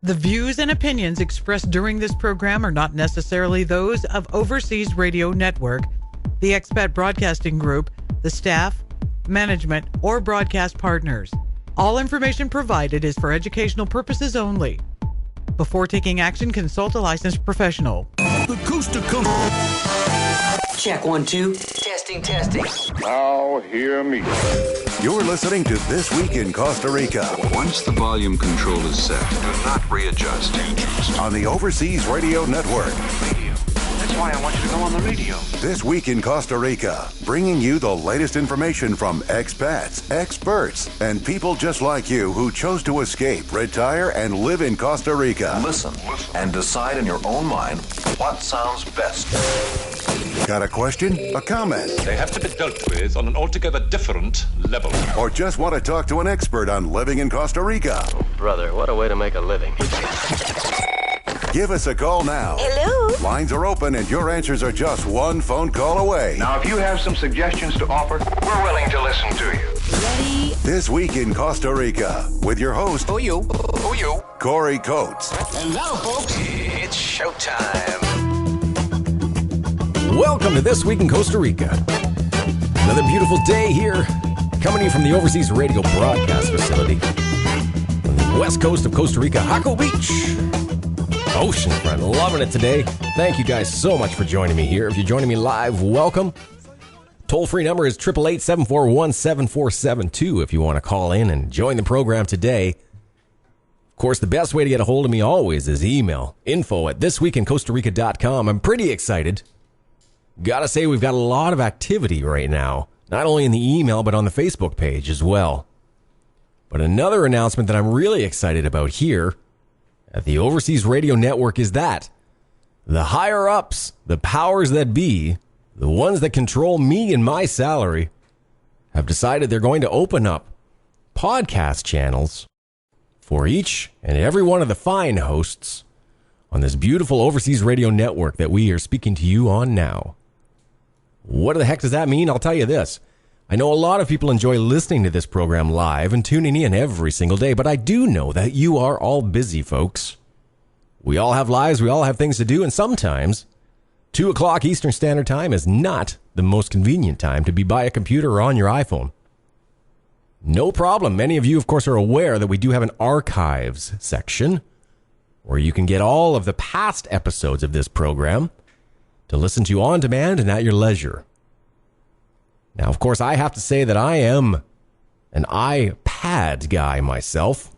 The views and opinions expressed during this program are not necessarily those of Overseas Radio Network, the Expat Broadcasting Group, the staff, management, or broadcast partners. All information provided is for educational purposes only. Before taking action, consult a licensed professional. The Coast to Coast. Check 1, 2. Testing. Now hear me. You're listening to This Week in Costa Rica. Once the volume control is set, do not readjust. On the Overseas Radio Network. That's why I want you to go on the radio. This Week in Costa Rica, bringing you the latest information from expats, experts, and people just like you who chose to escape, retire, and live in Costa Rica. Listen and decide in your own mind what sounds best. Got a question? A comment? They have to be dealt with on an altogether different level. Or just want to talk to an expert on living in Costa Rica? Oh, brother, what a way to make a living. Give us a call now. Hello? Lines are open and your answers are just one phone call away. Now, if you have some suggestions to offer, we're willing to listen to you. Ready? This Week in Costa Rica with your host, Who you? Corey Coates. And now, folks, it's showtime. Welcome to This Week in Costa Rica. Another beautiful day here, coming to you from the Overseas Radio Broadcast Facility on the west coast of Costa Rica, Jaco Beach. Oceanfront, loving it today. Thank you guys so much for joining me here. If you're joining me live, welcome. Toll-free number is 888-741-7472 if you want to call in and join the program today. Of course, the best way to get a hold of me always is email, info@thisweekincostarica.com. I'm pretty excited. Gotta say, we've got a lot of activity right now, not only in the email, but on the Facebook page as well. But another announcement that I'm really excited about here at the Overseas Radio Network is that the higher-ups, the powers that be, the ones that control me and my salary, have decided they're going to open up podcast channels for each and every one of the fine hosts on this beautiful Overseas Radio Network that we are speaking to you on now. What the heck does that mean? I'll tell you this. I know a lot of people enjoy listening to this program live and tuning in every single day, but I do know that you are all busy, folks. We all have lives, we all have things to do, and sometimes 2 o'clock Eastern Standard Time is not the most convenient time to be by a computer or on your iPhone. No problem. Many of you, of course, are aware that we do have an archives section where you can get all of the past episodes of this program to listen to on demand and at your leisure. Now, of course, I have to say that I am an iPad guy myself.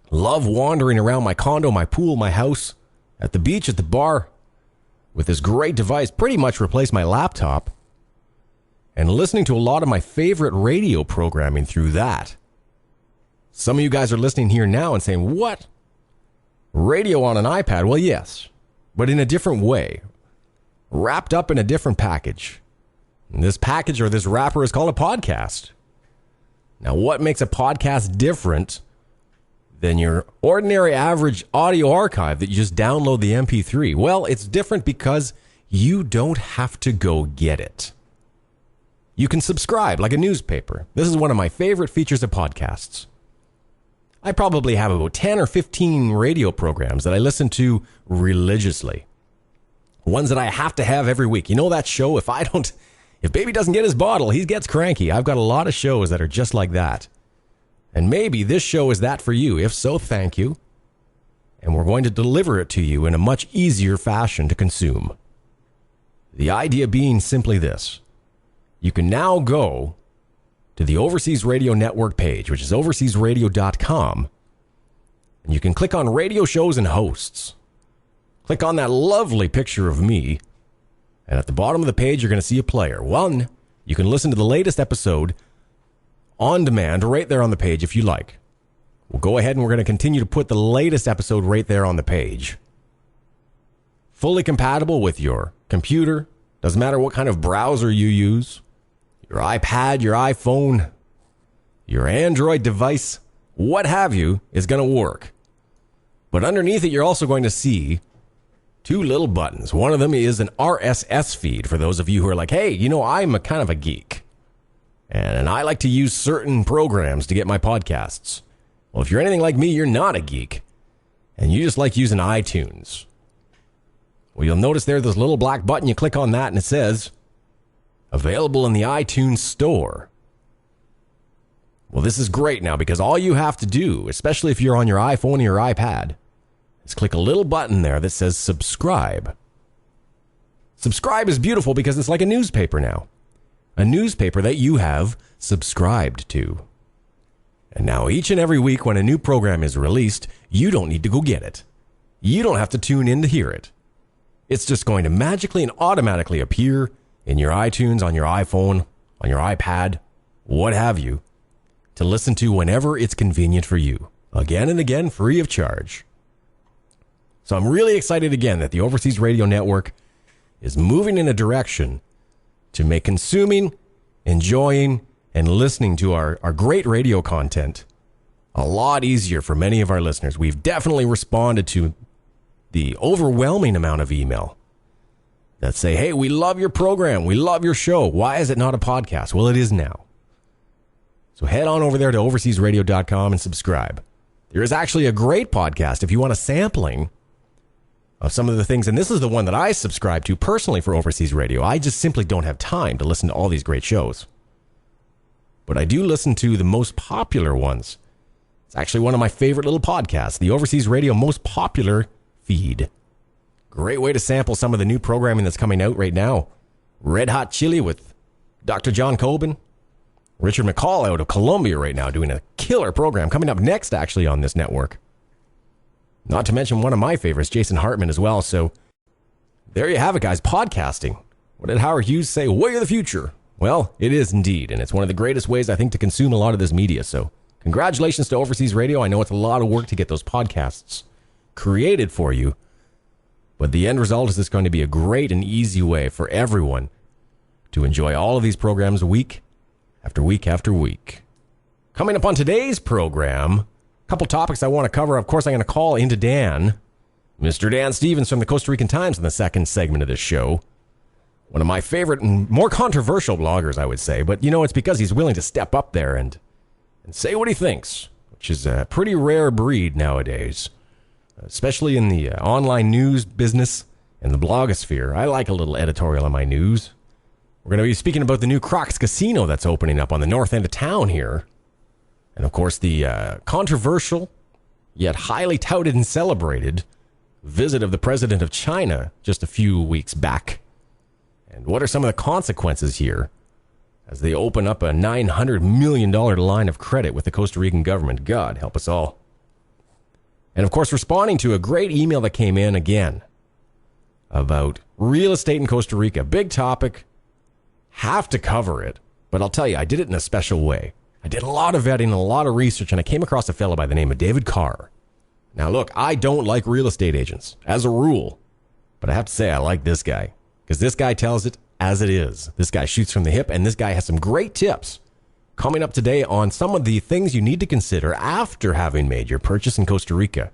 Love wandering around my condo, my pool, my house, at the beach, at the bar, with this great device. Pretty much replaced my laptop, and listening to a lot of my favorite radio programming through that. Some of you guys are listening here now and saying, what? Radio on an iPad? Well, yes, but in a different way. Wrapped up in a different package. And this package or this wrapper is called a podcast. Now, what makes a podcast different than your ordinary average audio archive that you just download the MP3? Well, it's different because you don't have to go get it. You can subscribe like a newspaper. This is one of my favorite features of podcasts. I probably have about 10 or 15 radio programs that I listen to religiously. Ones that I have to have every week. You know that show, if Baby doesn't get his bottle, he gets cranky. I've got a lot of shows that are just like that. And maybe this show is that for you. If so, thank you. And we're going to deliver it to you in a much easier fashion to consume. The idea being simply this. You can now go to the Overseas Radio Network page, which is overseasradio.com, and you can click on radio shows and hosts. Click on that lovely picture of me, and at the bottom of the page, you're going to see a player. One, you can listen to the latest episode on demand right there on the page if you like. We'll go ahead and we're going to continue to put the latest episode right there on the page. Fully compatible with your computer. Doesn't matter what kind of browser you use. Your iPad, your iPhone, your Android device, what have you, is going to work. But underneath it, you're also going to see 2 little buttons. One of them is an RSS feed for those of you who are like, hey, you know, I'm a kind of a geek. And I like to use certain programs to get my podcasts. Well, if you're anything like me, you're not a geek. and you just like using iTunes, well, you'll notice there's this little black button. You click on that and it says, available in the iTunes store. Well, this is great now because all you have to do, especially if you're on your iPhone or your iPad, is click a little button there that says subscribe. Subscribe is beautiful because it's like a newspaper now. A newspaper that you have subscribed to. And now each and every week when a new program is released, you don't need to go get it. You don't have to tune in to hear it. It's just going to magically and automatically appear in your iTunes, on your iPhone, on your iPad, what have you, to listen to whenever it's convenient for you. Again and again, free of charge. So I'm really excited again that the Overseas Radio Network is moving in a direction to make consuming, enjoying, and listening to our great radio content a lot easier for many of our listeners. We've definitely responded to the overwhelming amount of email that say, hey, we love your program. We love your show. Why is it not a podcast? Well, it is now. So head on over there to overseasradio.com and subscribe. There is actually a great podcast if you want a sampling of some of the things. And this is the one that I subscribe to personally for Overseas Radio. I just simply don't have time to listen to all these great shows. But I do listen to the most popular ones. It's actually one of my favorite little podcasts, the Overseas Radio Most Popular Feed. Great way to sample some of the new programming that's coming out right now. Red Hot Chili with Dr. John Coben. Richard McCall out of Colombia right now doing a killer program coming up next actually on this network. Not to mention one of my favorites, Jason Hartman as well. So there you have it, guys. Podcasting. What did Howard Hughes say? Way of the future. Well, it is indeed. And it's one of the greatest ways, I think, to consume a lot of this media. So congratulations to Overseas Radio. I know it's a lot of work to get those podcasts created for you. But the end result is it's going to be a great and easy way for everyone to enjoy all of these programs week after week after week. Coming up on today's program, a couple topics I want to cover. Of course, I'm going to call into Dan, Mr. Dan Stevens from the Costa Rican Times in the second segment of this show. One of my favorite and more controversial bloggers, I would say. But, you know, it's because he's willing to step up there and say what he thinks, which is a pretty rare breed nowadays, especially in the online news business and the blogosphere. I like a little editorial on my news. We're going to be speaking about the new Croc casino that's opening up on the north end of town here. And, of course, the controversial, yet highly touted and celebrated visit of the president of China just a few weeks back. And what are some of the consequences here as they open up a $900 million line of credit with the Costa Rican government? God help us all. And, of course, responding to a great email that came in again about real estate in Costa Rica. Big topic. Have to cover it. But I'll tell you, I did it in a special way. I did a lot of vetting and a lot of research, and I came across a fellow by the name of David Carr. Now, look, I don't like real estate agents, as a rule. But I have to say, I like this guy. Because this guy tells it as it is. This guy shoots from the hip, and this guy has some great tips coming up today on some of the things you need to consider after having made your purchase in Costa Rica.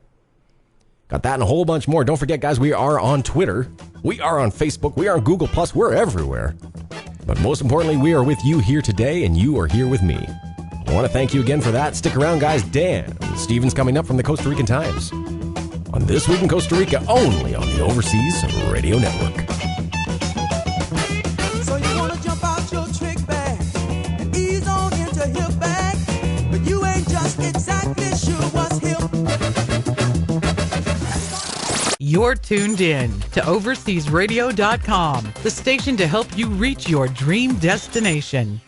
Got that and a whole bunch more. Don't forget, guys, we are on Twitter. We are on Facebook. We are on Google+. We're everywhere. But most importantly, we are with you here today, and you are here with me. I want to thank you again for that. Stick around, guys. Dan Stevens coming up from the Costa Rican Times on This Week in Costa Rica, only on the Overseas Radio Network. So you want to jump out your trick bag and ease on into hip bag, but you ain't just exactly sure what's hip. You're tuned in to overseasradio.com, the station to help you reach your dream destination.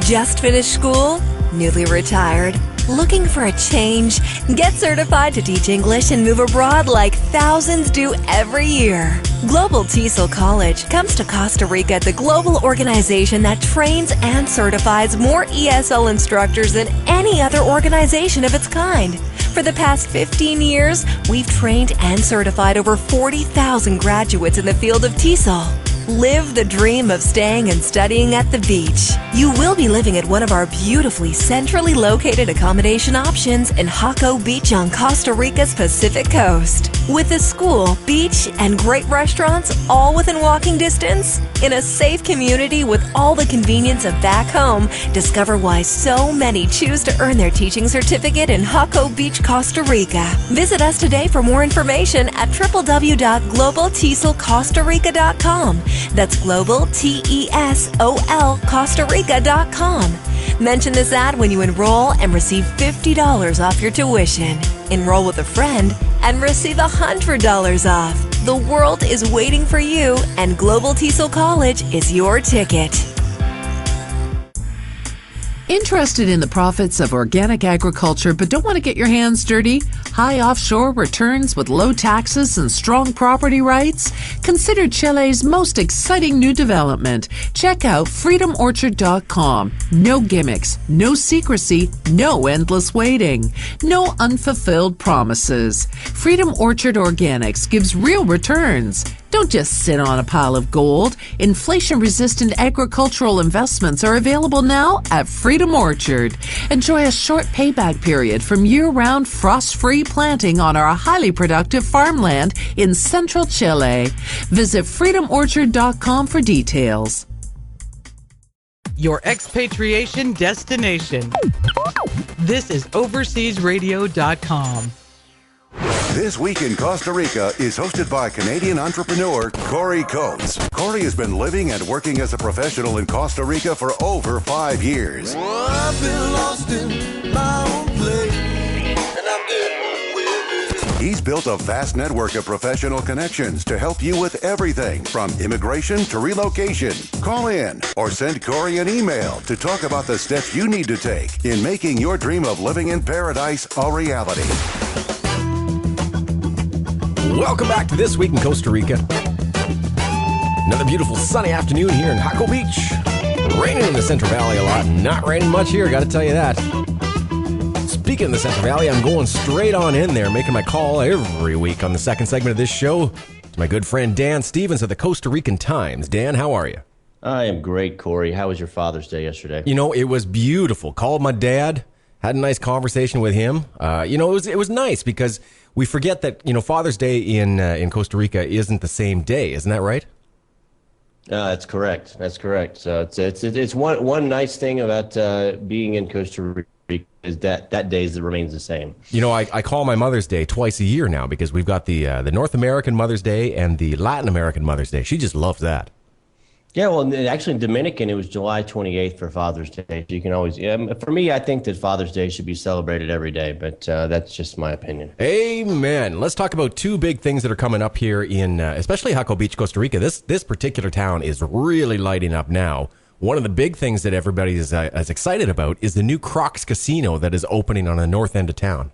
Just finished school? Newly retired? Looking for a change? Get certified to teach English and move abroad like thousands do every year. Global TESOL College comes to Costa Rica, the global organization that trains and certifies more ESL instructors than any other organization of its kind. For the past 15 years, we've trained and certified over 40,000 graduates in the field of TESOL. Live the dream of staying and studying at the beach. You will be living at one of our beautifully centrally located accommodation options in Jaco Beach on Costa Rica's Pacific coast. With a school, beach, and great restaurants all within walking distance? In a safe community with all the convenience of back home, discover why so many choose to earn their teaching certificate in Jaco Beach, Costa Rica. Visit us today for more information at www.globaltiesolcostarica.com. That's global, TESOL, Costa Rica.com. Mention this ad when you enroll and receive $50 off your tuition. Enroll with a friend and receive $100 off. The world is waiting for you, and Global TESOL College is your ticket. Interested in the profits of organic agriculture but don't want to get your hands dirty? High offshore returns with low taxes and strong property rights? Consider Chile's most exciting new development. Check out freedomorchard.com. No gimmicks, no secrecy, no endless waiting, no unfulfilled promises. Freedom Orchard Organics gives real returns. Don't just sit on a pile of gold. Inflation-resistant agricultural investments are available now at Freedom Orchard. Enjoy a short payback period from year-round frost-free planting on our highly productive farmland in central Chile. Visit freedomorchard.com for details. Your expatriation destination. This is overseasradio.com. This Week in Costa Rica is hosted by Canadian entrepreneur Corey Coates. Corey has been living and working as a professional in Costa Rica for over 5 years. Oh, I've been lost in my own place, and I'm getting with it. He's built a vast network of professional connections to help you with everything from immigration to relocation. Call in or send Corey an email to talk about the steps you need to take in making your dream of living in paradise a reality. Welcome back to This Week in Costa Rica. Another beautiful sunny afternoon here in Jaco Beach. Raining in the Central Valley a lot. Not raining much here, got to tell you that. Speaking of the Central Valley, I'm going straight on in there, making my call every week on the second segment of this show to my good friend Dan Stevens of the Costa Rican Times. Dan, how are you? I am great, Corey. How was your Father's Day yesterday? You know, it was beautiful. Called my dad, had a nice conversation with him. It was nice because we forget that, Father's Day in Costa Rica isn't the same day. Isn't that right? That's correct. That's correct. So it's one nice thing about being in Costa Rica is that day remains the same. I call my Mother's Day twice a year now because we've got the North American Mother's Day and the Latin American Mother's Day. She just loves that. Yeah, well, actually in Dominican, it was July 28th for Father's Day. So you can always, for me, I think that Father's Day should be celebrated every day, but that's just my opinion. Amen. Let's talk about two big things that are coming up here in, especially Jaco Beach, Costa Rica. This particular town is really lighting up now. One of the big things that everybody is as excited about is the new Crocs casino that is opening on the north end of town.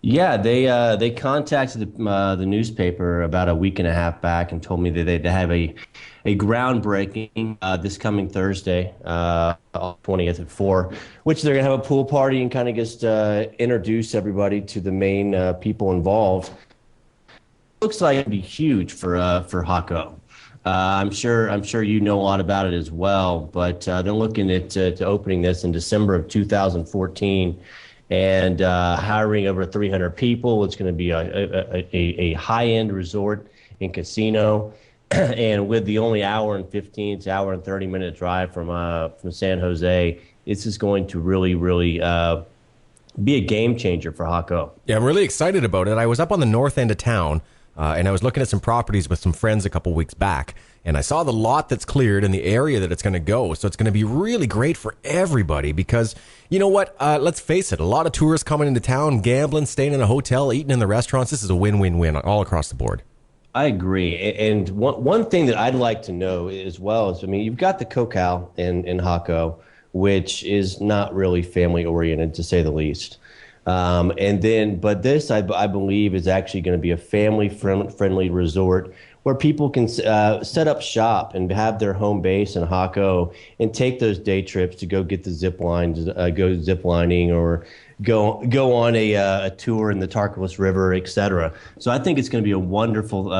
Yeah, they contacted the newspaper about a week and a half back and told me that they'd have a groundbreaking this coming Thursday, 20th at 4, which they're going to have a pool party and kind of just introduce everybody to the main people involved. Looks like it'd be huge for Jaco. I'm sure you know a lot about it as well, but they're looking at to opening this in December of 2014. And hiring over 300 people. It's going to be a high-end resort and casino. And with the only hour and 15 to hour and 30-minute drive from San Jose, this is going to really be a game changer for Jaco. Yeah, I'm really excited about it. I was up on the north end of town, and I was looking at some properties with some friends a couple weeks back. And I saw the lot that's cleared and the area that it's going to go. So it's going to be really great for everybody because, you know what? Let's face it. A lot of tourists coming into town, gambling, staying in a hotel, eating in the restaurants. This is a win-win-win all across the board. I agree. And one thing that I'd like to know as well is, you've got the Cocal in Jaco, which is not really family-oriented, to say the least. But this, I believe, is actually going to be a family-friendly resort where people can set up shop and have their home base in Jaco and take those day trips to go get the zip lines, go zip lining, or go on a tour in the Tarcolis River, etc. So I think it's going to be a wonderful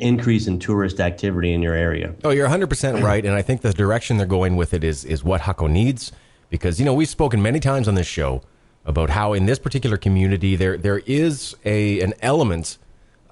increase in tourist activity in your area. Oh, you're 100% right, and I think the direction they're going with it is what Jaco needs because, we've spoken many times on this show about how in this particular community there is an element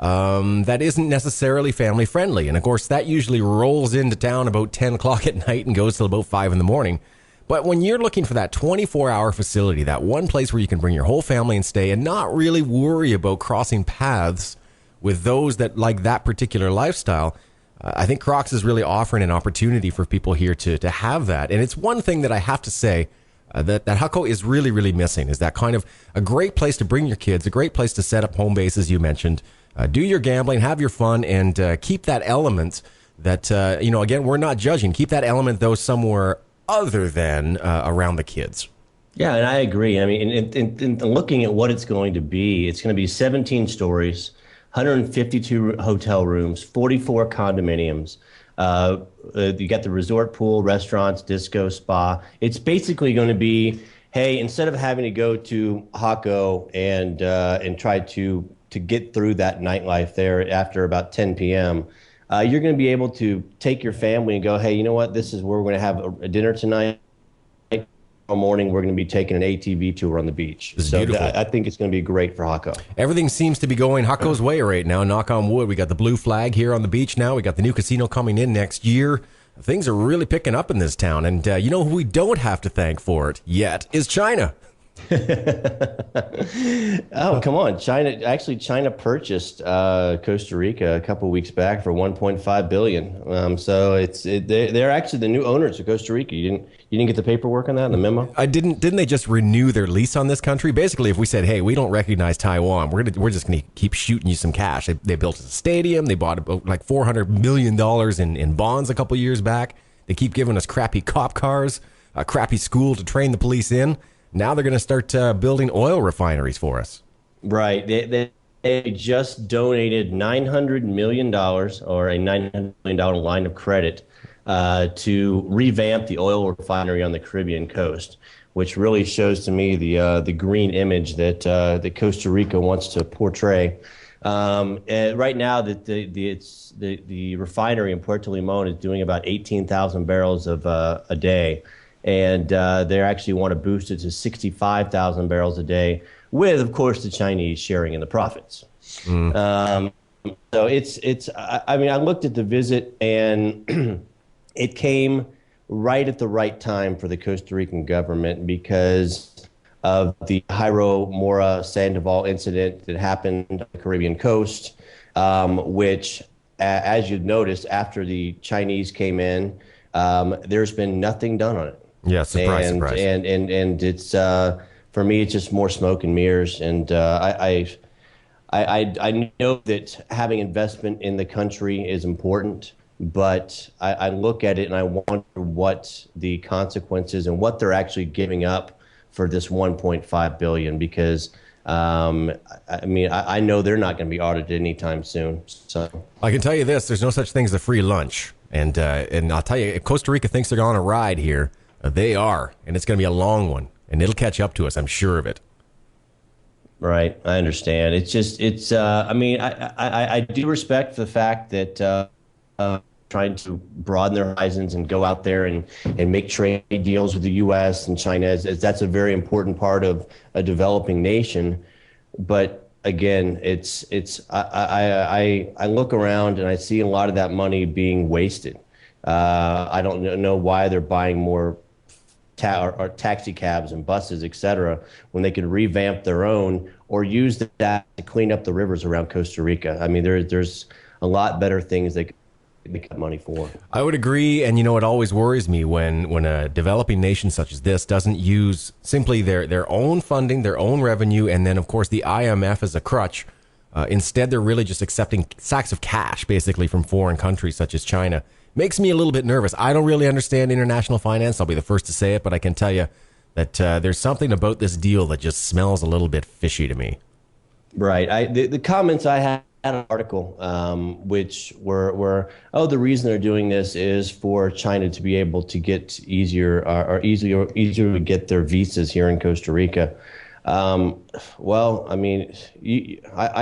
that isn't necessarily family friendly. And of course, that usually rolls into town about 10 o'clock at night and goes till about 5 in the morning. But when you're looking for that 24-hour facility, that one place where you can bring your whole family and stay and not really worry about crossing paths with those that like that particular lifestyle, I think Crocs is really offering an opportunity for people here to have that. And it's one thing that I have to say that Jaco is really, really missing, is that kind of a great place to bring your kids, a great place to set up home bases, you mentioned. Do your gambling, have your fun, and keep that element that, again, we're not judging. Keep that element, though, somewhere other than around the kids. Yeah, and I agree. I mean, in looking at what it's going to be 17 stories, 152 hotel rooms, 44 condominiums. You got the resort pool, restaurants, disco, spa. It's basically going to be, hey, instead of having to go to Jaco and try to get through that nightlife there after about 10 p.m., you're going to be able to take your family and go, hey, you know what? This is where we're going to have a dinner tonight. Tomorrow morning, we're going to be taking an ATV tour on the beach. So I think it's going to be great for Jaco. Everything seems to be going Jaco's way right now. Knock on wood. We got the blue flag here on the beach now. We got the new casino coming in next year. Things are really picking up in this town. And you know who we don't have to thank for it yet is China. Oh, come on. China purchased Costa Rica a couple weeks back for $1.5 billion. So they're actually the new owners of Costa Rica. You didn't get the paperwork on that in the memo? I didn't. Didn't they just renew their lease on this country? Basically, if we said, hey, we don't recognize Taiwan, we're just going to keep shooting you some cash. They built a stadium. They bought about like $400 million in bonds a couple years back. They keep giving us crappy cop cars, a crappy school to train the police in. Now they're going to start building oil refineries for us. Right. They just donated $900 million or a $900 million line of credit to revamp the oil refinery on the Caribbean coast, which really shows to me the green image that Costa Rica wants to portray. Right now, the refinery in Puerto Limon is doing about 18,000 barrels of a day. And they actually want to boost it to 65,000 barrels a day with, of course, the Chinese sharing in the profits. So I looked at the visit and it came right at the right time for the Costa Rican government because of the Jairo Mora Sandoval incident that happened on the Caribbean coast, which, as you've noticed, after the Chinese came in, there's been nothing done on it. Yeah, surprise. And it's for me, it's just more smoke and mirrors. And I know that having investment in the country is important, but I look at it and I wonder what the consequences and what they're actually giving up for this $1.5 billion. Because I know they're not going to be audited anytime soon. So I can tell you this: there's no such thing as a free lunch. And I'll tell you, if Costa Rica thinks they're on a ride here, they are, and it's going to be a long one, and it'll catch up to us. I'm sure of it. Right, I understand. I do respect the fact that trying to broaden their horizons and go out there and make trade deals with the U.S. and China, as that's a very important part of a developing nation. But again, I look around and I see a lot of that money being wasted. I don't know why they're buying more or taxi cabs and buses, et cetera, when they could revamp their own or use that to clean up the rivers around Costa Rica. I mean, there's a lot better things they could make money for. I would agree. And, it always worries me when a developing nation such as this doesn't use simply their own funding, their own revenue, and then, of course, the IMF as a crutch. Instead, they're really just accepting sacks of cash, basically, from foreign countries such as China. Makes me a little bit nervous. I don't really understand international finance. I'll be the first to say it, but I can tell you that there's something about this deal that just smells a little bit fishy to me. Right. The comments I had an article which were the reason they're doing this is for China to be able to get easier to get their visas here in Costa Rica. I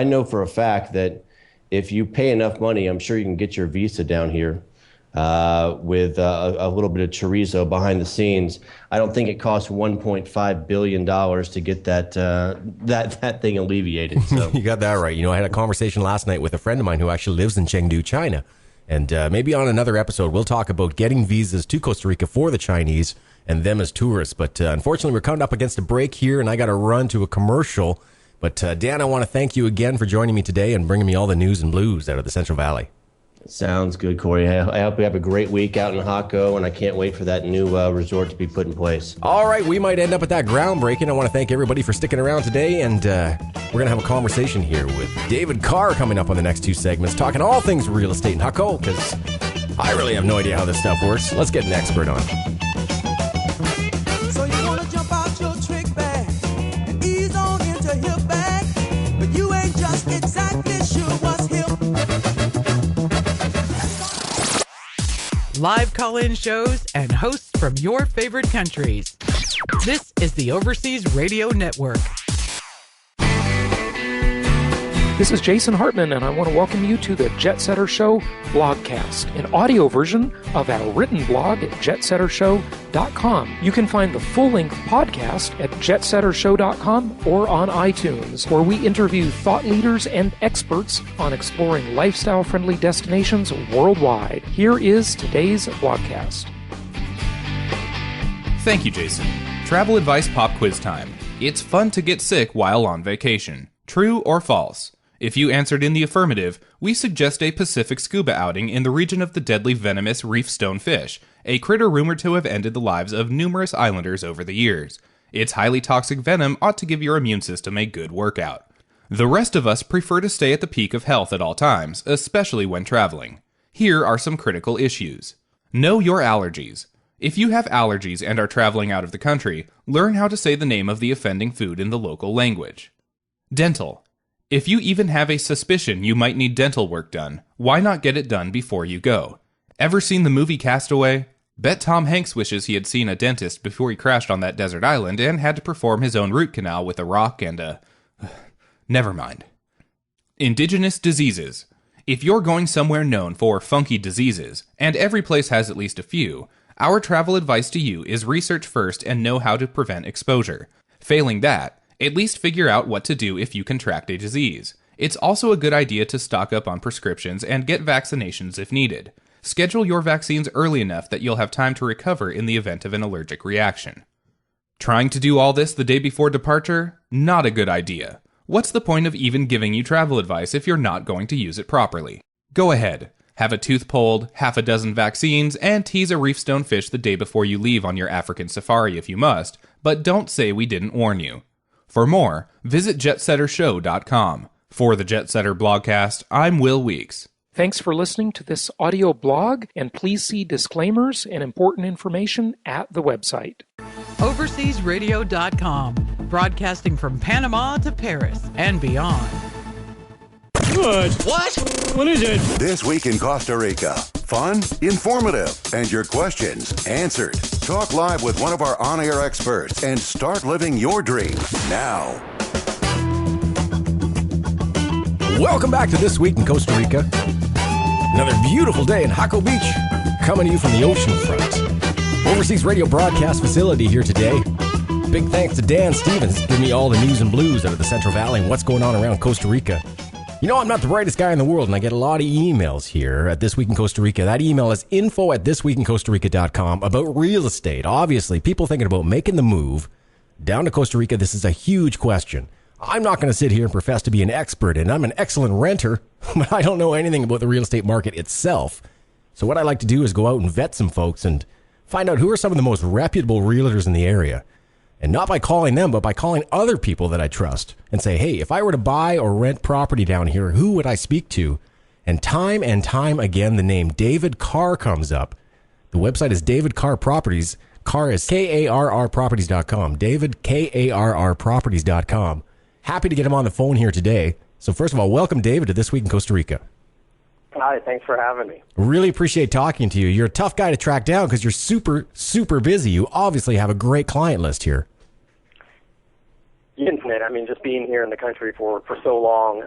know for a fact that if you pay enough money, I'm sure you can get your visa down here. with a little bit of chorizo behind the scenes. I don't think it costs $1.5 billion to get that thing alleviated. So. You got that right. I had a conversation last night with a friend of mine who actually lives in Chengdu, China. And maybe on another episode, we'll talk about getting visas to Costa Rica for the Chinese and them as tourists. But unfortunately, we're coming up against a break here, and I got to run to a commercial. But Dan, I want to thank you again for joining me today and bringing me all the news and blues out of the Central Valley. Sounds good, Corey. I hope you have a great week out in Jaco, and I can't wait for that new resort to be put in place. All right, we might end up at that groundbreaking. I want to thank everybody for sticking around today, and we're going to have a conversation here with David Carr coming up on the next two segments, talking all things real estate in Jaco, because I really have no idea how this stuff works. Let's get an expert on. So you want to jump out your trick bag and ease on into hip bag, but you ain't just exactly sure what's hip. Live call-in shows and hosts from your favorite countries. This is the Overseas Radio Network. This is Jason Hartman, and I want to welcome you to the Jet Setter Show blogcast, an audio version of our written blog at jetsettershow.com. You can find the full-length podcast at jetsettershow.com or on iTunes, where we interview thought leaders and experts on exploring lifestyle-friendly destinations worldwide. Here is today's blogcast. Thank you, Jason. Travel advice pop quiz time. It's fun to get sick while on vacation. True or false? If you answered in the affirmative, we suggest a Pacific scuba outing in the region of the deadly venomous reef stonefish, a critter rumored to have ended the lives of numerous islanders over the years. Its highly toxic venom ought to give your immune system a good workout. The rest of us prefer to stay at the peak of health at all times, especially when traveling. Here are some critical issues. Know your allergies. If you have allergies and are traveling out of the country, learn how to say the name of the offending food in the local language. Dental. If you even have a suspicion you might need dental work done, why not get it done before you go? Ever seen the movie Castaway? Bet Tom Hanks wishes he had seen a dentist before he crashed on that desert island and had to perform his own root canal with a rock and a... Never mind. Indigenous diseases. If you're going somewhere known for funky diseases, and every place has at least a few, our travel advice to you is research first and know how to prevent exposure. Failing that, at least figure out what to do if you contract a disease. It's also a good idea to stock up on prescriptions and get vaccinations if needed. Schedule your vaccines early enough that you'll have time to recover in the event of an allergic reaction. Trying to do all this the day before departure? Not a good idea. What's the point of even giving you travel advice if you're not going to use it properly? Go ahead. Have a tooth pulled, half a dozen vaccines, and tease a reef stonefish the day before you leave on your African safari if you must, but don't say we didn't warn you. For more, visit jetsettershow.com. For the Jet Setter blogcast, I'm Will Weeks. Thanks for listening to this audio blog, and please see disclaimers and important information at the website. Overseasradio.com, broadcasting from Panama to Paris and beyond. What is it? This week in Costa Rica. Fun, informative, and your questions answered. Talk live with one of our on-air experts and start living your dream now. Welcome back to This Week in Costa Rica. Another beautiful day in Jaco Beach, coming to you from the ocean front. Overseas Radio broadcast facility here today. Big thanks to Dan Stevens, giving me all the news and blues out of the Central Valley and what's going on around Costa Rica. You know, I'm not the brightest guy in the world, and I get a lot of emails here at This Week in Costa Rica. That email is info@thisweekincostarica.com about real estate. Obviously, people thinking about making the move down to Costa Rica, this is a huge question. I'm not going to sit here and profess to be an expert, and I'm an excellent renter, but I don't know anything about the real estate market itself. So what I like to do is go out and vet some folks and find out who are some of the most reputable realtors in the area. And not by calling them, but by calling other people that I trust and say, hey, if I were to buy or rent property down here, who would I speak to? And time again, the name David Carr comes up. The website is David Carr Properties. Carr is Karr Properties.com. David, Karr Properties.com. Happy to get him on the phone here today. So first of all, welcome, David, to This Week in Costa Rica. Hi, thanks for having me. Really appreciate talking to you. You're a tough guy to track down because you're super, super busy. You obviously have a great client list here. infinite. I mean, just being here in the country for so long,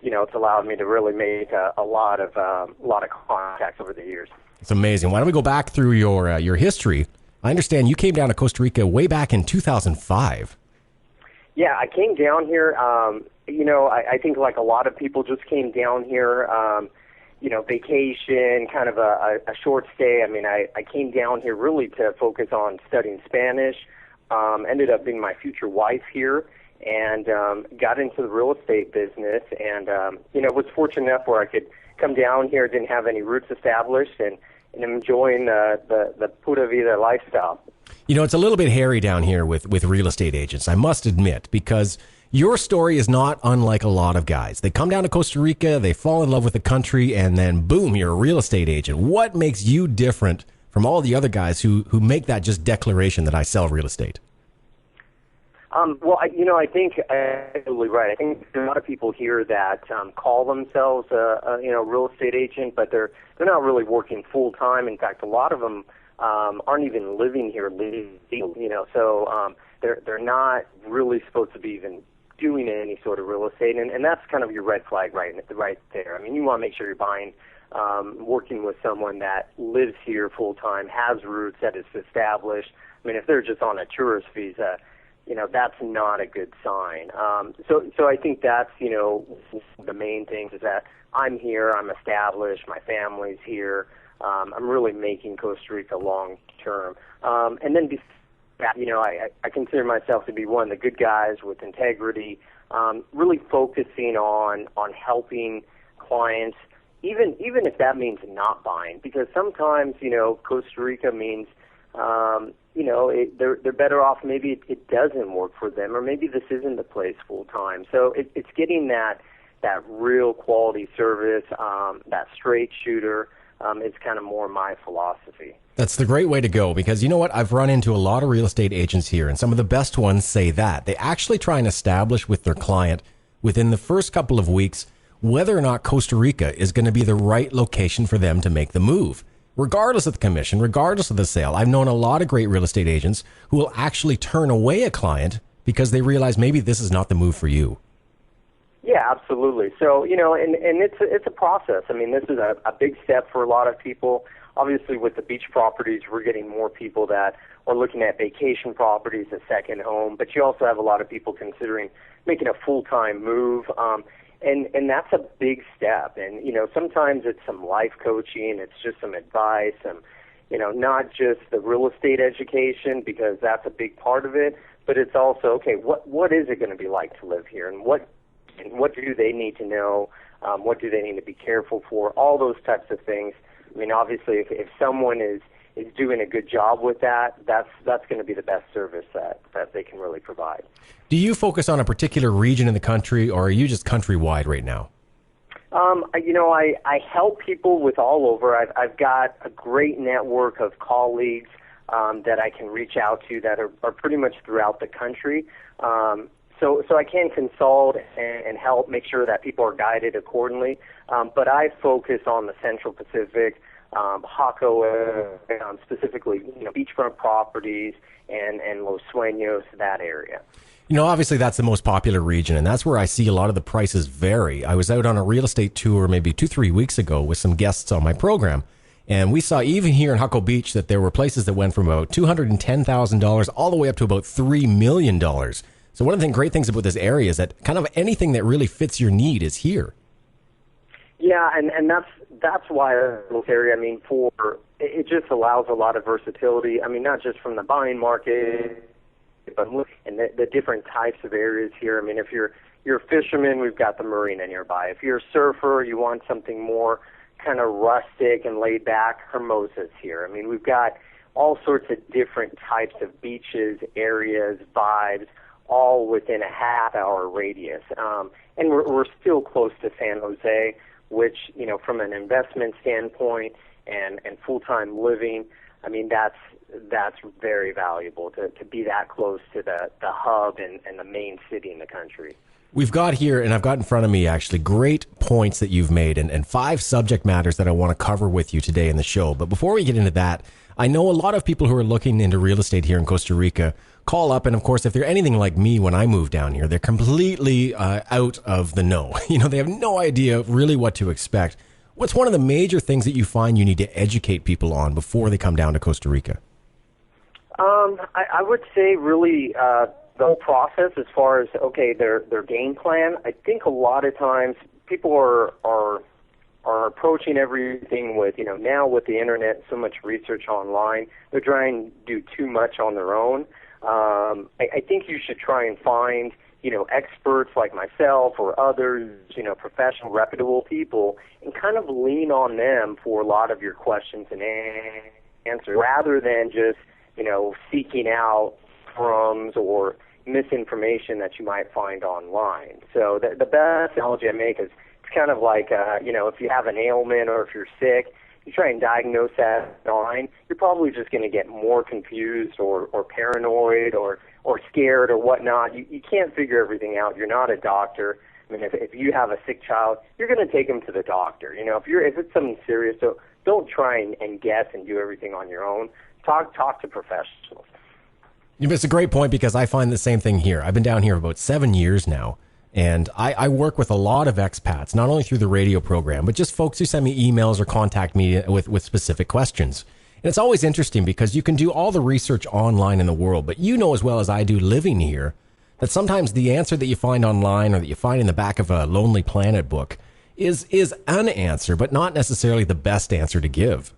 it's allowed me to really make a lot of contacts over the years. It's amazing. Why don't we go back through your history? I understand you came down to Costa Rica way back in 2005. Yeah, I came down here. I think like a lot of people just came down here. Vacation, kind of a short stay. I mean, I came down here really to focus on studying Spanish. Ended up being my future wife here, and got into the real estate business. And was fortunate enough where I could come down here, didn't have any roots established, and enjoying the pura vida lifestyle. It's a little bit hairy down here with real estate agents, I must admit, because your story is not unlike a lot of guys. They come down to Costa Rica, they fall in love with the country, and then boom, you're a real estate agent. What makes you different from all the other guys who make that just declaration that I sell real estate? I think absolutely right. I think there are a lot of people here that call themselves a real estate agent, but they're not really working full time. In fact, a lot of them aren't even living here legally. So they're not really supposed to be even doing any sort of real estate, and that's kind of your red flag right there. I mean, you want to make sure you're buying, working with someone that lives here full time, has roots, that is established. I mean, if they're just on a tourist visa, that's not a good sign. So I think that's, the main things is that I'm here, I'm established, my family's here, I'm really making Costa Rica long term. And then, I consider myself to be one of the good guys with integrity, really focusing on helping clients, even if that means not buying, because sometimes, Costa Rica means, they're better off. Maybe it doesn't work for them, or maybe this isn't the place full time. So it's getting that real quality service, that straight shooter. It's kind of more my philosophy. That's the great way to go, because you know what? I've run into a lot of real estate agents here, and some of the best ones say that. They actually try and establish with their client within the first couple of weeks whether or not Costa Rica is going to be the right location for them to make the move. Regardless of the commission, regardless of the sale, I've known a lot of great real estate agents who will actually turn away a client because they realize maybe this is not the move for you. Yeah, absolutely. So, and it's a process. I mean, this is a big step for a lot of people. Obviously, with the beach properties, we're getting more people that are looking at vacation properties, a second home, but you also have a lot of people considering making a full-time move. And that's a big step. And, sometimes it's some life coaching, it's just some advice, not just the real estate education, because that's a big part of it, but it's also, okay, what is it going to be like to live here? And what do they need to know? What do they need to be careful for? All those types of things. I mean, obviously, if someone is doing a good job with that, that's going to be the best service that they can really provide. Do you focus on a particular region in the country, or are you just countrywide right now? I help people with all over. I've got a great network of colleagues that I can reach out to that are pretty much throughout the country. So I can consult and help make sure that people are guided accordingly. But I focus on the Central Pacific, Jaco, specifically, beachfront properties and Los Sueños, that area. Obviously that's the most popular region, and that's where I see a lot of the prices vary. I was out on a real estate tour maybe 2-3 weeks ago with some guests on my program, and we saw even here in Jaco Beach that there were places that went from about $210,000 all the way up to about $3 million. So one of the great things about this area is that kind of anything that really fits your need is here. Yeah, and that's why this area, I mean, it just allows a lot of versatility. I mean, not just from the buying market, but and the different types of areas here. I mean, if you're a fisherman, we've got the marina nearby. If you're a surfer, you want something more kind of rustic and laid back, Hermosa's here. I mean, we've got all sorts of different types of beaches, areas, vibes, all within a half-hour radius. And we're still close to San Jose, which, from an investment standpoint and full-time living, I mean, that's very valuable to be that close to the hub and the main city in the country. We've got here, and I've got in front of me actually, great points that you've made and 5 subject matters that I want to cover with you today in the show. But before we get into that, I know a lot of people who are looking into real estate here in Costa Rica call up. And of course, if they're anything like me when I moved down here, they're completely out of the know. They have no idea really what to expect. What's one of the major things that you find you need to educate people on before they come down to Costa Rica? I would say really the whole process as far as, their game plan. I think a lot of times people are approaching everything with, now with the internet, so much research online, they're trying to do too much on their own. I think you should try and find, experts like myself or others, professional, reputable people, and kind of lean on them for a lot of your questions and answers rather than just, seeking out forums or misinformation that you might find online. So the best analogy I make is it's kind of like, if you have an ailment or if you're sick, you try and diagnose that online, you're probably just going to get more confused or paranoid or scared or whatnot. You can't figure everything out. You're not a doctor. I mean, if you have a sick child, you're going to take them to the doctor. If it's something serious, so don't try and guess and do everything on your own. Talk to professionals. It's a great point because I find the same thing here. I've been down here about 7 years now, and I work with a lot of expats, not only through the radio program, but just folks who send me emails or contact me with specific questions. And it's always interesting because you can do all the research online in the world, but you know as well as I do living here that sometimes the answer that you find online or that you find in the back of a Lonely Planet book is an answer, but not necessarily the best answer to give.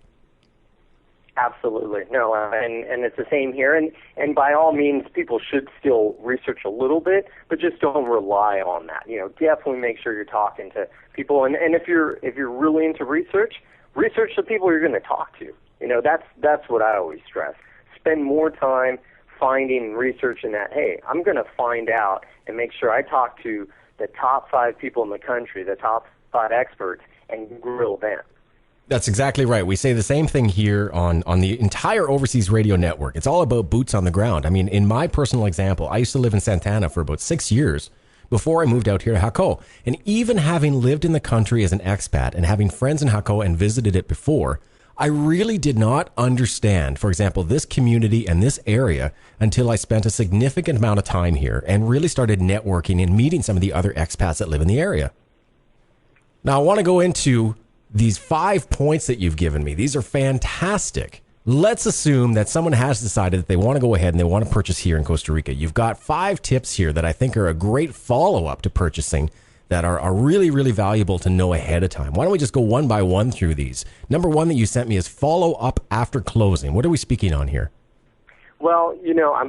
Absolutely. No, and it's the same here. And by all means, people should still research a little bit, but just don't rely on that. Definitely make sure you're talking to people. And if you're really into research the people you're going to talk to. That's what I always stress. Spend more time finding and researching that, hey, I'm going to find out and make sure I talk to the top 5 people in the country, the top 5 experts, and grill them. That's exactly right. We say the same thing here on the entire Overseas Radio Network. It's all about boots on the ground. I mean, in my personal example, I used to live in Santana for about 6 years before I moved out here to Jaco. And even having lived in the country as an expat and having friends in Jaco and visited it before, I really did not understand, for example, this community and this area until I spent a significant amount of time here and really started networking and meeting some of the other expats that live in the area. Now, I want to go into these 5 points that you've given me. These are fantastic. Let's assume that someone has decided that they want to go ahead and they want to purchase here in Costa Rica. You've got 5 tips here that I think are a great follow-up to purchasing that are really, really valuable to know ahead of time. Why don't we just go one by one through these? Number 1 that you sent me is follow up after closing. What are we speaking on here? Well,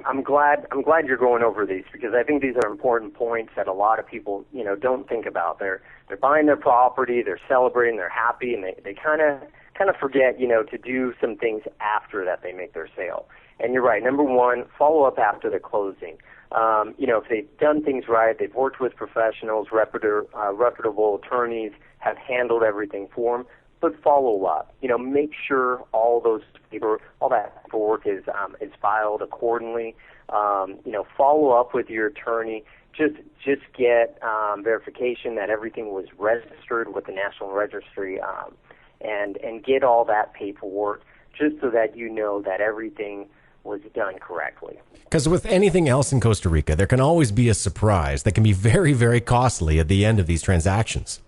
I'm glad you're going over these because I think these are important points that a lot of people, don't think about. They're buying their property, they're celebrating, they're happy, and they kind of forget, to do some things after that they make their sale. And you're right. Number 1, follow up after the closing. If they've done things right, they've worked with professionals, reputable attorneys, have handled everything for them. But follow up. Make sure all that paperwork is filed accordingly. Follow up with your attorney. Just get verification that everything was registered with the National Registry, and get all that paperwork just so that you know that everything was done correctly. Because with anything else in Costa Rica, there can always be a surprise that can be very, very costly at the end of these transactions.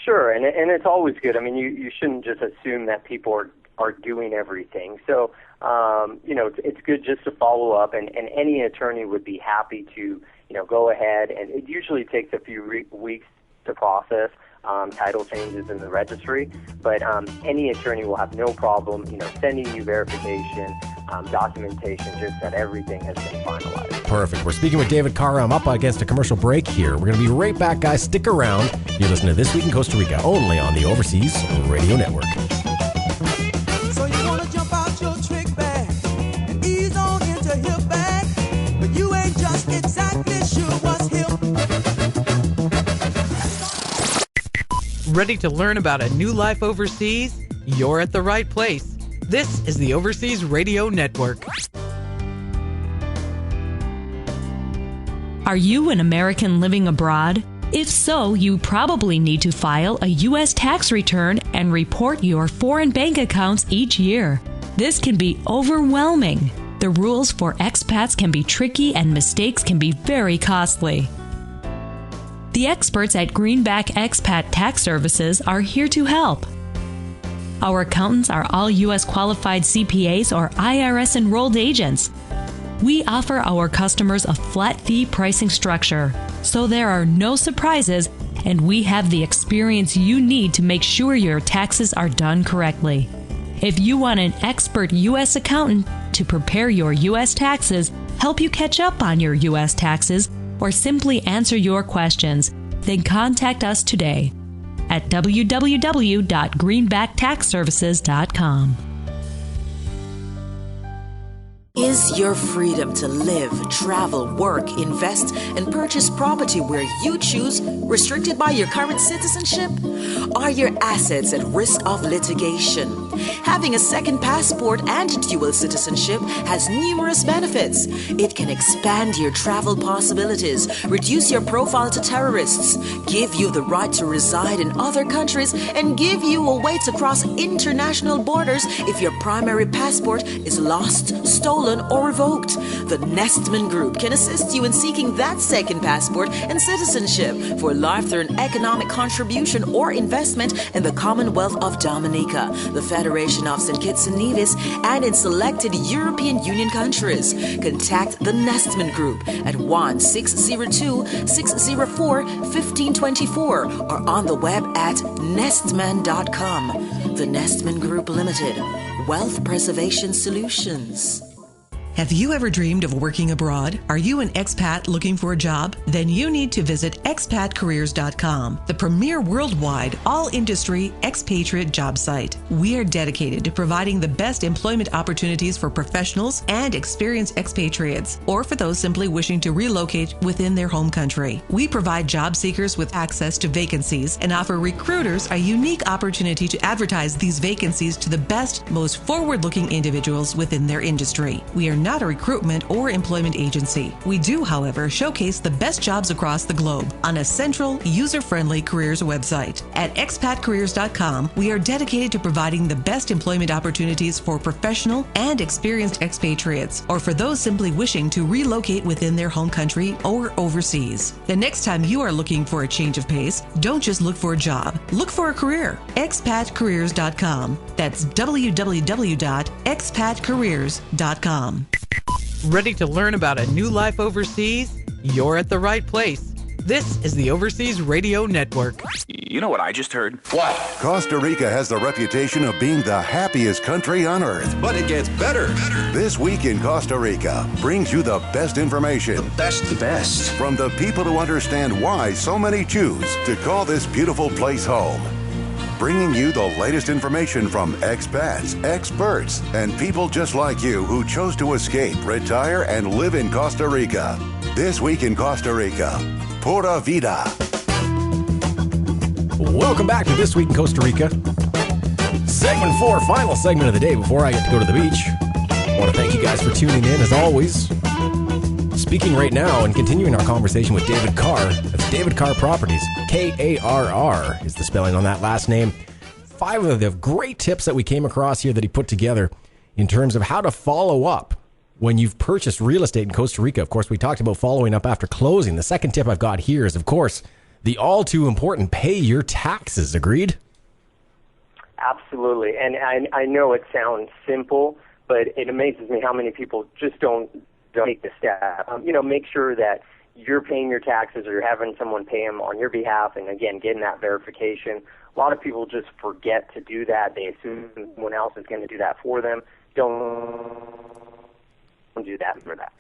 Sure, and it's always good. I mean, you shouldn't just assume that people are doing everything. So, it's good just to follow up, and any attorney would be happy to, go ahead. And it usually takes a few weeks to process title changes in the registry, but any attorney will have no problem, sending you verification, documentation, just that everything has been finalized. Perfect. We're speaking with David Carr. I'm up against a commercial break here. We're going to be right back, guys. Stick around. You're listening to This Week in Costa Rica, only on the Overseas Radio Network. So you want to jump out your trick bag and ease on into hip bag, but you ain't just exactly sure what's hip. Ready to learn about a new life overseas? You're at the right place. This is the Overseas Radio Network. Are you an American living abroad? If so, you probably need to file a U.S. tax return and report your foreign bank accounts each year. This can be overwhelming. The rules for expats can be tricky and mistakes can be very costly. The experts at Greenback Expat Tax Services are here to help. Our accountants are all U.S. qualified CPAs or IRS enrolled agents. We offer our customers a flat fee pricing structure, so there are no surprises, and we have the experience you need to make sure your taxes are done correctly. If you want an expert U.S. accountant to prepare your U.S. taxes, help you catch up on your U.S. taxes, or simply answer your questions, then contact us today at www.greenbacktaxservices.com. Is your freedom to live, travel, work, invest, and purchase property where you choose restricted by your current citizenship? Are your assets at risk of litigation? Having a second passport and dual citizenship has numerous benefits. It can expand your travel possibilities, reduce your profile to terrorists, give you the right to reside in other countries, and give you a way to cross international borders if your primary passport is lost, stolen, or revoked. The Nestman Group can assist you in seeking that second passport and citizenship for life through an economic contribution or investment in the Commonwealth of Dominica, the Federation of St. Kitts and Nevis, and in selected European Union countries. Contact the Nestman Group at 1-602-604-1524 or on the web at nestman.com. The Nestman Group Limited, Wealth Preservation Solutions. Have you ever dreamed of working abroad? Are you an expat looking for a job? Then you need to visit expatcareers.com, the premier worldwide all-industry expatriate job site. We are dedicated to providing the best employment opportunities for professionals and experienced expatriates, or for those simply wishing to relocate within their home country. We provide job seekers with access to vacancies and offer recruiters a unique opportunity to advertise these vacancies to the best, most forward-looking individuals within their industry. We are not a recruitment or employment agency. We do, however, showcase the best jobs across the globe on a central, user-friendly careers website. At expatcareers.com, we are dedicated to providing the best employment opportunities for professional and experienced expatriates, or for those simply wishing to relocate within their home country or overseas. The next time you are looking for a change of pace, don't just look for a job. Look for a career. expatcareers.com. That's www.expatcareers.com. Ready to learn about a new life overseas? You're at the right place. This is the Overseas Radio Network. You know what I just heard? What? Costa Rica has the reputation of being the happiest country on earth. But it gets better. This Week in Costa Rica brings you the best information. The best. From the people who understand why so many choose to call this beautiful place home. Bringing you the latest information from expats, experts, and people just like you who chose to escape, retire, and live in Costa Rica. This Week in Costa Rica, Pura Vida. Welcome back to This Week in Costa Rica. Segment 4, final segment of the day before I get to go to the beach. I want to thank you guys for tuning in, as always. Speaking right now and continuing our conversation with David Carr. That's David Carr Properties. Karr is the spelling on that last name. 5 of the great tips that we came across here that he put together in terms of how to follow up when you've purchased real estate in Costa Rica. Of course, we talked about following up after closing. The second tip I've got here is, of course, the all too important pay your taxes. Agreed? Absolutely. And I know it sounds simple, but it amazes me how many people just don't take the step. Make sure that you're paying your taxes or you're having someone pay them on your behalf, and again, getting that verification. A lot of people just forget to do that. They assume someone else is going to do that for them. Don't do that for that.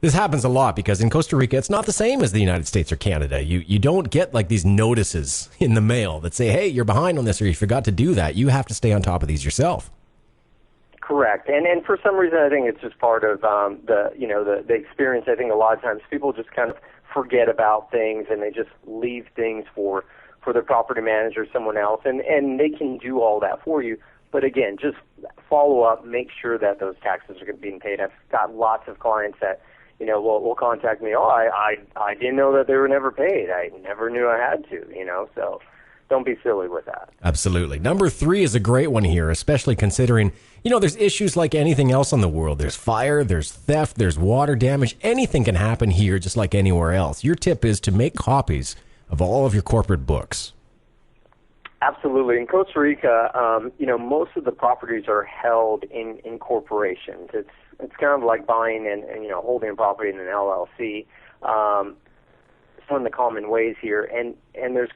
This happens a lot because in Costa Rica, it's not the same as the United States or Canada. You don't get like these notices in the mail that say, hey, you're behind on this or you forgot to do that. You have to stay on top of these yourself. Correct, and for some reason, I think it's just part of the experience. I think a lot of times people just kind of forget about things and they just leave things for their property manager, someone else, and they can do all that for you. But again, just follow up, make sure that those taxes are being paid. I've got lots of clients that will contact me. Oh, I didn't know that they were never paid. I never knew I had to. So don't be silly with that. Absolutely. Number 3 is a great one here, especially considering, there's issues like anything else in the world. There's fire, there's theft, there's water damage. Anything can happen here just like anywhere else. Your tip is to make copies of all of your corporate books. Absolutely. In Costa Rica, most of the properties are held in corporations. It's kind of like buying and holding a property in an LLC. It's one of the common ways here, and there's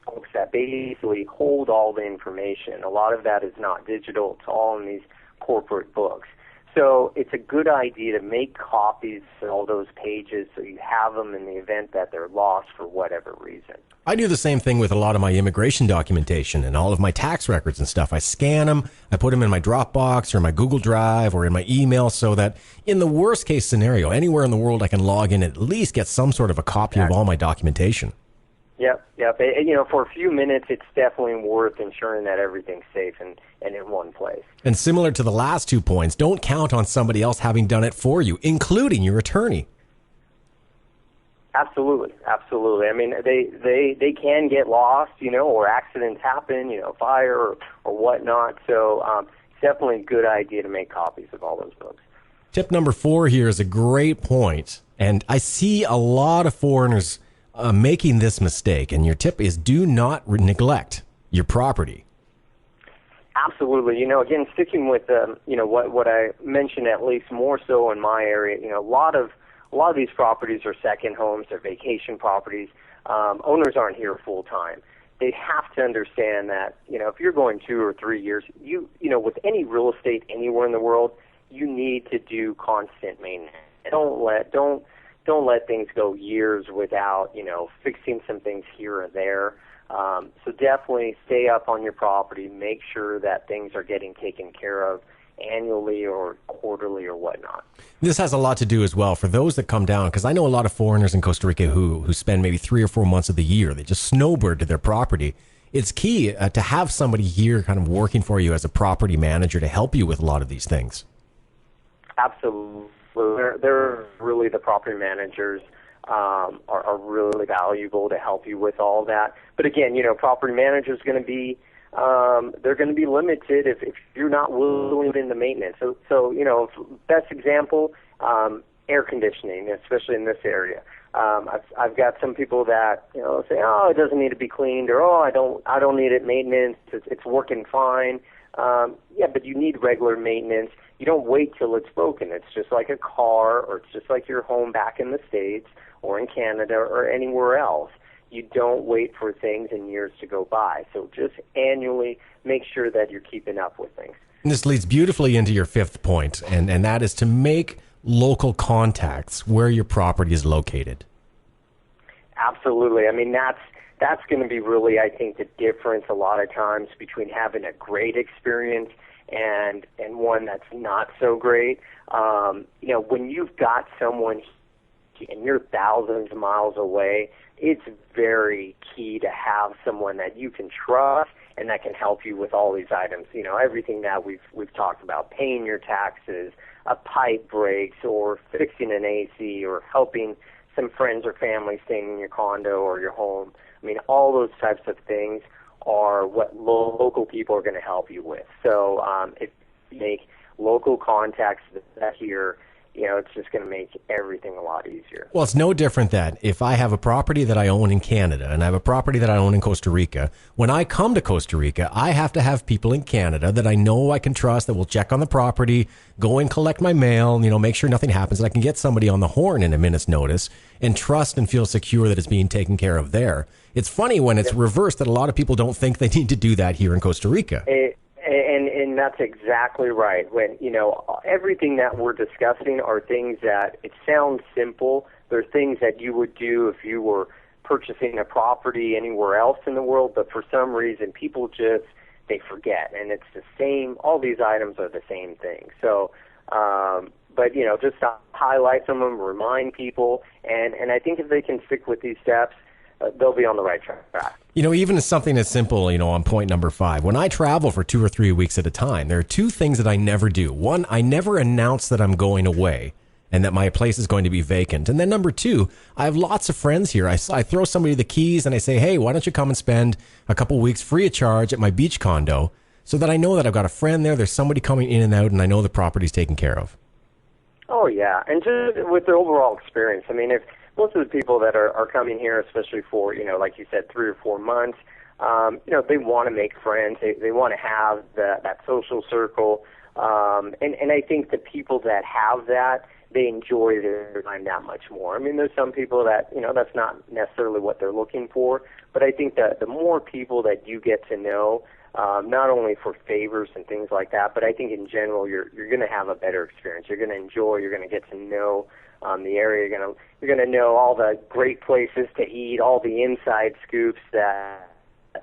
folks that basically hold all the information. A lot of that is not digital. It's all in these corporate books. So it's a good idea to make copies of all those pages so you have them in the event that they're lost for whatever reason. I do the same thing with a lot of my immigration documentation and all of my tax records and stuff. I scan them, I put them in my Dropbox or my Google Drive or in my email so that in the worst case scenario, anywhere in the world I can log in and at least get some sort of a copy of all my documentation. Yep. For a few minutes, it's definitely worth ensuring that everything's safe and in one place. And similar to the last 2 points, don't count on somebody else having done it for you, including your attorney. Absolutely. I mean, they can get lost, or accidents happen, fire or whatnot. So it's definitely a good idea to make copies of all those books. Tip number 4 here is a great point, and I see a lot of foreigners making this mistake. And your tip is do not neglect your property. Absolutely. Again, sticking with what I mentioned, at least more so in my area, a lot of these properties are second homes, they're vacation properties. Owners aren't here full time. They have to understand that, if you're going 2 or 3 years, with any real estate anywhere in the world, you need to do constant maintenance. Don't let things go years without, fixing some things here and there. So definitely stay up on your property. Make sure that things are getting taken care of annually or quarterly or whatnot. This has a lot to do as well for those that come down, because I know a lot of foreigners in Costa Rica who spend maybe 3 or 4 months of the year. They just snowbird to their property. It's key to have somebody here kind of working for you as a property manager to help you with a lot of these things. Absolutely. They're really the property managers are really valuable to help you with all that. But again, property managers going to be they're going to be limited if you're not willing in the maintenance. So best example, air conditioning, especially in this area. I've got some people that say, oh, it doesn't need to be cleaned, or oh, I don't need it maintenance. It's working fine. Yeah, but you need regular maintenance. You don't wait till it's broken. It's just like a car, or it's just like your home back in the States or in Canada or anywhere else. You don't wait for things and years to go by. So just annually make sure that you're keeping up with things. And this leads beautifully into your 5th point, and that is to make local contacts where your property is located. Absolutely. I mean, that's going to be really, I think, the difference a lot of times between having a great experience and one that's not so great. When you've got someone and you're thousands of miles away, it's very key to have someone that you can trust and that can help you with all these items. Everything that we've talked about, paying your taxes, a pipe breaks, or fixing an AC, or helping some friends or family staying in your condo or your home. I mean, all those types of things are what local people are going to help you with. So if you make local contacts that here, it's just going to make everything a lot easier. Well, it's no different that if I have a property that I own in Canada and I have a property that I own in Costa Rica, when I come to Costa Rica, I have to have people in Canada that I know I can trust that will check on the property, go and collect my mail, make sure nothing happens, and I can get somebody on the horn in a minute's notice and trust and feel secure that it's being taken care of there. It's funny when it's reversed that a lot of people don't think they need to do that here in Costa Rica. And that's exactly right. When, everything that we're discussing are things that it sounds simple. They're things that you would do if you were purchasing a property anywhere else in the world, but for some reason people they forget. And it's the same, all these items are the same thing. So, but, just to highlight some of them, remind people, and I think if they can stick with these steps, they'll be on the right track. Even something as simple, on point number 5, when I travel for 2 or 3 weeks at a time, there are 2 things that I never do. One, I never announce that I'm going away. and that my place is going to be vacant. And then number two, I have lots of friends here. I throw somebody the keys and I say, hey, why don't you come and spend a couple weeks free of charge at my beach condo, so that I know that I've got a friend there, there's somebody coming in and out, and I know the property's taken care of. Oh, yeah. And just with the overall experience, I mean, if most of the people that are coming here, especially for, like you said, 3 or 4 months, they want to make friends. They want to have that social circle. And I think the people that have that, they enjoy their time that much more. I mean, there's some people that, that's not necessarily what they're looking for, but I think that the more people that you get to know, not only for favors and things like that, but I think in general you're going to have a better experience. You're going to enjoy. You're going to get to know the area. You're going to know all the great places to eat, all the inside scoops that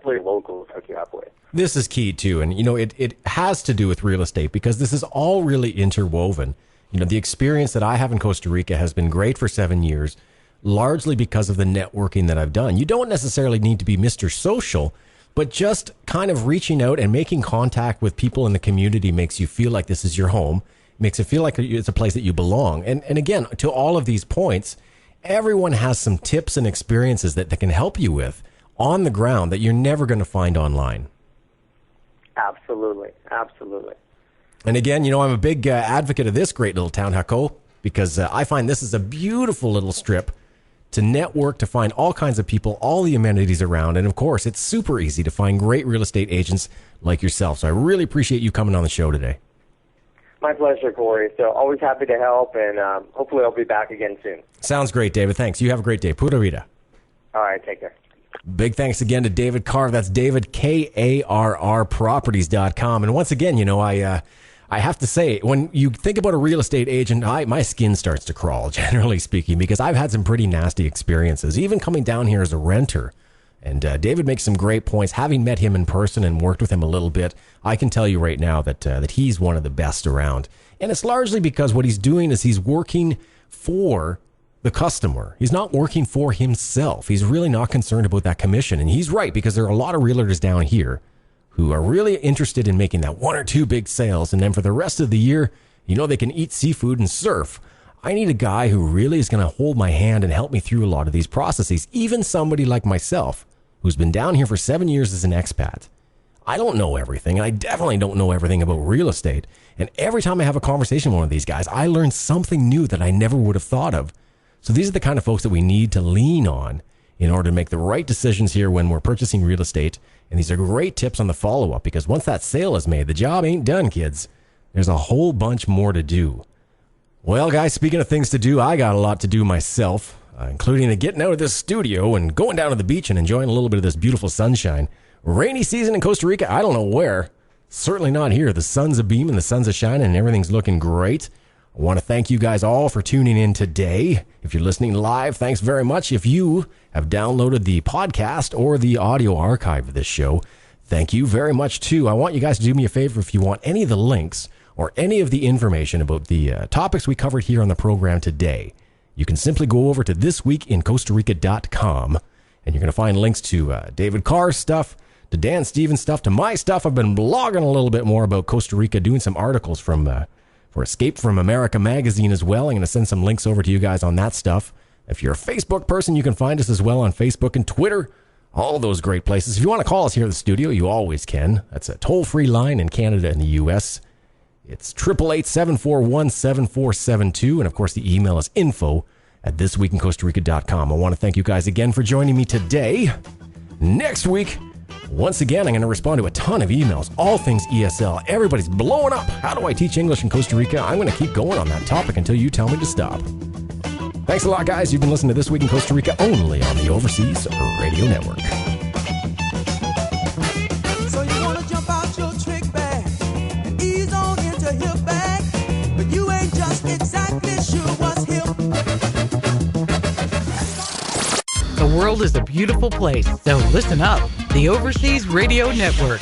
the locals hook you up with. This is key too, and it has to do with real estate because this is all really interwoven. The experience that I have in Costa Rica has been great for 7 years, largely because of the networking that I've done. You don't necessarily need to be Mr. Social, but just kind of reaching out and making contact with people in the community makes you feel like this is your home, makes it feel like it's a place that you belong. And again, to all of these points, everyone has some tips and experiences that they can help you with on the ground that you're never going to find online. Absolutely. Absolutely. And again, I'm a big advocate of this great little town, Jaco, because I find this is a beautiful little strip to network, to find all kinds of people, all the amenities around. And of course, it's super easy to find great real estate agents like yourself. So I really appreciate you coming on the show today. My pleasure, Corey. So always happy to help, and hopefully I'll be back again soon. Sounds great, David. Thanks. You have a great day. Pura vida. All right, take care. Big thanks again to David Carr. That's David, Karr, properties.com. And once again, I have to say, when you think about a real estate agent, my skin starts to crawl, generally speaking, because I've had some pretty nasty experiences, even coming down here as a renter. And David makes some great points. Having met him in person and worked with him a little bit, I can tell you right now that he's one of the best around. And it's largely because what he's doing is he's working for the customer. He's not working for himself. He's really not concerned about that commission. And he's right, because there are a lot of realtors down here who are really interested in making that 1 or 2 big sales. And then for the rest of the year, they can eat seafood and surf. I need a guy who really is going to hold my hand and help me through a lot of these processes. Even somebody like myself, who's been down here for 7 years as an expat. I don't know everything, and I definitely don't know everything about real estate. And every time I have a conversation with one of these guys, I learn something new that I never would have thought of. So these are the kind of folks that we need to lean on in order to make the right decisions here when we're purchasing real estate. And these are great tips on the follow-up, because once that sale is made, the job ain't done, kids. There's a whole bunch more to do. Well, guys, speaking of things to do, I got a lot to do myself, including getting out of this studio and going down to the beach and enjoying a little bit of this beautiful sunshine. Rainy season in Costa Rica, I don't know where. Certainly not here. The sun's a-beaming, the sun's a-shining, and everything's looking great. I want to thank you guys all for tuning in today. If you're listening live, thanks very much. If you have downloaded the podcast or the audio archive of this show, thank you very much, too. I want you guys to do me a favor. If you want any of the links or any of the information about the topics we covered here on the program today, you can simply go over to thisweekincostarica.com, and you're going to find links to David Carr's stuff, to Dan Stevens' stuff, to my stuff. I've been blogging a little bit more about Costa Rica, doing some articles for Escape from America magazine as well. I'm going to send some links over to you guys on that stuff. If you're a Facebook person, you can find us as well on Facebook and Twitter, all those great places. If you want to call us here at the studio, you always can. That's a toll-free line in Canada and the U.S. It's 888-741-7472. And, of course, the email is info@thisweekincostarica.com. I want to thank you guys again for joining me today. Next week, once again, I'm going to respond to a ton of emails, all things ESL. Everybody's blowing up. How do I teach English in Costa Rica? I'm going to keep going on that topic until you tell me to stop. Thanks a lot, guys. You've been listening to This Week in Costa Rica only on the Overseas Radio Network. So you want to jump out your trick bag and ease on into hip bag, but you ain't just exactly sure what's hip. The world is a beautiful place, so listen up. The Overseas Radio Network.